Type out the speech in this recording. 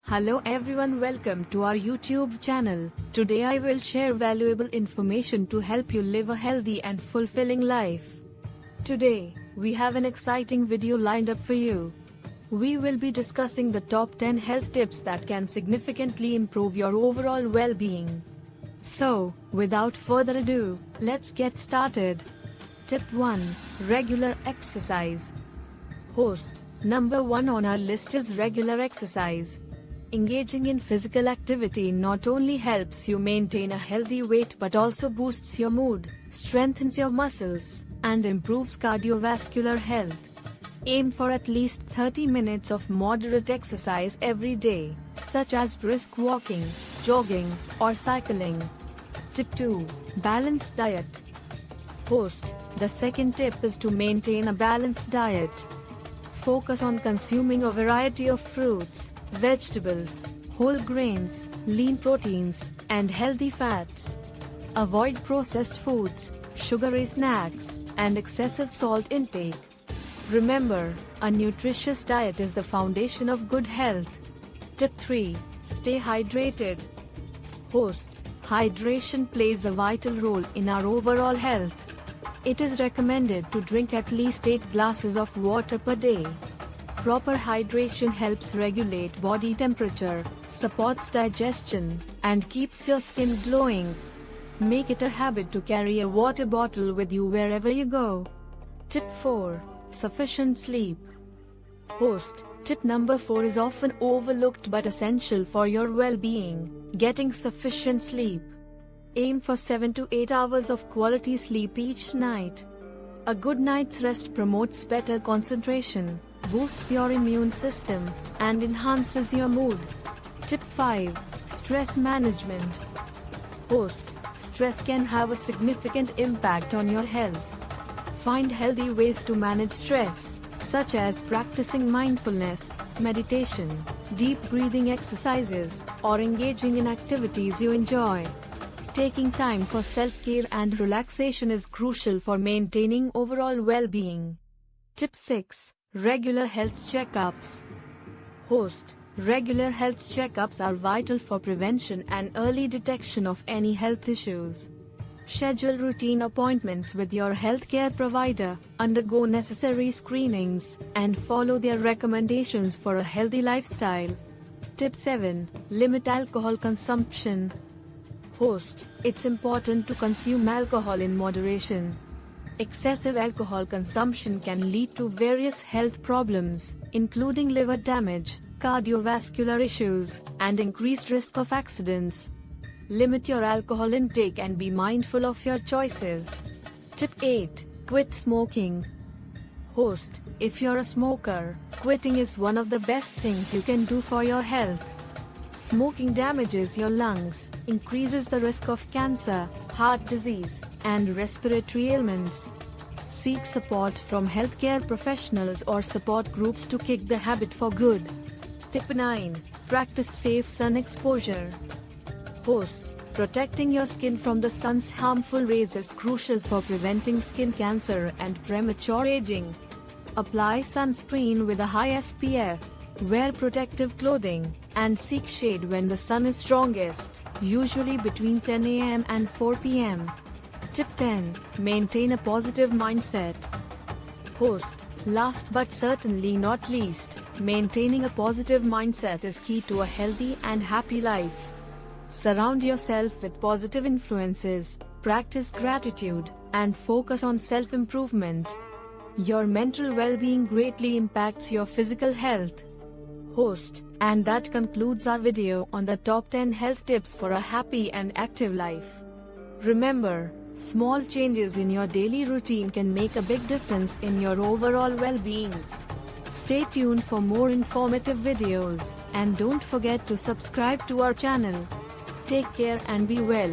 Hello everyone, welcome to our YouTube channel. Today I will share valuable information to help you live a healthy and fulfilling life. Today, we have an exciting video lined up for you. We will be discussing the top 10 health tips that can significantly improve your overall well-being. So, without further ado, let's get started. Tip 1. Regular exercise. Host. Number 1 on our list is regular exercise. Engaging in physical activity not only helps you maintain a healthy weight but also boosts your mood, strengthens your muscles, and improves cardiovascular health. Aim for at least 30 minutes of moderate exercise every day, such as brisk walking, jogging, or cycling. Tip 2. Balanced diet. Host. The second tip is to maintain a balanced diet. Focus on consuming a variety of fruits, vegetables, whole grains, lean proteins, and healthy fats. Avoid processed foods, sugary snacks, and excessive salt intake. Remember, a nutritious diet is the foundation of good health. Tip 3. Stay hydrated. Host. Hydration plays a vital role in our overall health. It is recommended to drink at least 8 glasses of water per day. Proper hydration helps regulate body temperature, supports digestion, and keeps your skin glowing. Make it a habit to carry a water bottle with you wherever you go. Tip 4. Sufficient sleep. Host. Tip number 4 is often overlooked but essential for your well-being: getting sufficient sleep. Aim for 7 to 8 hours of quality sleep each night. A good night's rest promotes better concentration, boosts your immune system, and enhances your mood. Tip 5. Stress management. Host. Stress can have a significant impact on your health. Find healthy ways to manage stress, such as practicing mindfulness, meditation, deep breathing exercises, or engaging in activities you enjoy. Taking time for self-care and relaxation is crucial for maintaining overall well-being. Tip 6. Regular health checkups. Host. Regular health checkups are vital for prevention and early detection of any health issues. Schedule routine appointments with your healthcare provider, undergo necessary screenings, and follow their recommendations for a healthy lifestyle. Tip 7. Limit alcohol consumption. Host. It's important to consume alcohol in moderation. Excessive alcohol consumption can lead to various health problems, including liver damage, cardiovascular issues, and increased risk of accidents. Limit your alcohol intake and be mindful of your choices. Tip 8. Quit smoking. Host. If you're a smoker, quitting is one of the best things you can do for your health. Smoking damages your lungs, increases the risk of cancer, heart disease, and respiratory ailments. Seek support from healthcare professionals or support groups to kick the habit for good. Tip 9. Practice safe sun exposure. Host. Protecting your skin from the sun's harmful rays is crucial for preventing skin cancer and premature aging. Apply sunscreen with a high SPF. Wear protective clothing, and seek shade when the sun is strongest, usually between 10 a.m. and 4 p.m. Tip 10. Maintain a positive mindset. Host. Last but certainly not least, maintaining a positive mindset is key to a healthy and happy life. Surround yourself with positive influences, practice gratitude, and focus on self-improvement. Your mental well-being greatly impacts your physical health. Host. And that concludes our video on the top 10 health tips for a happy and active life. Remember, small changes in your daily routine can make a big difference in your overall well-being. Stay tuned for more informative videos, and don't forget to subscribe to our channel. Take care and be well.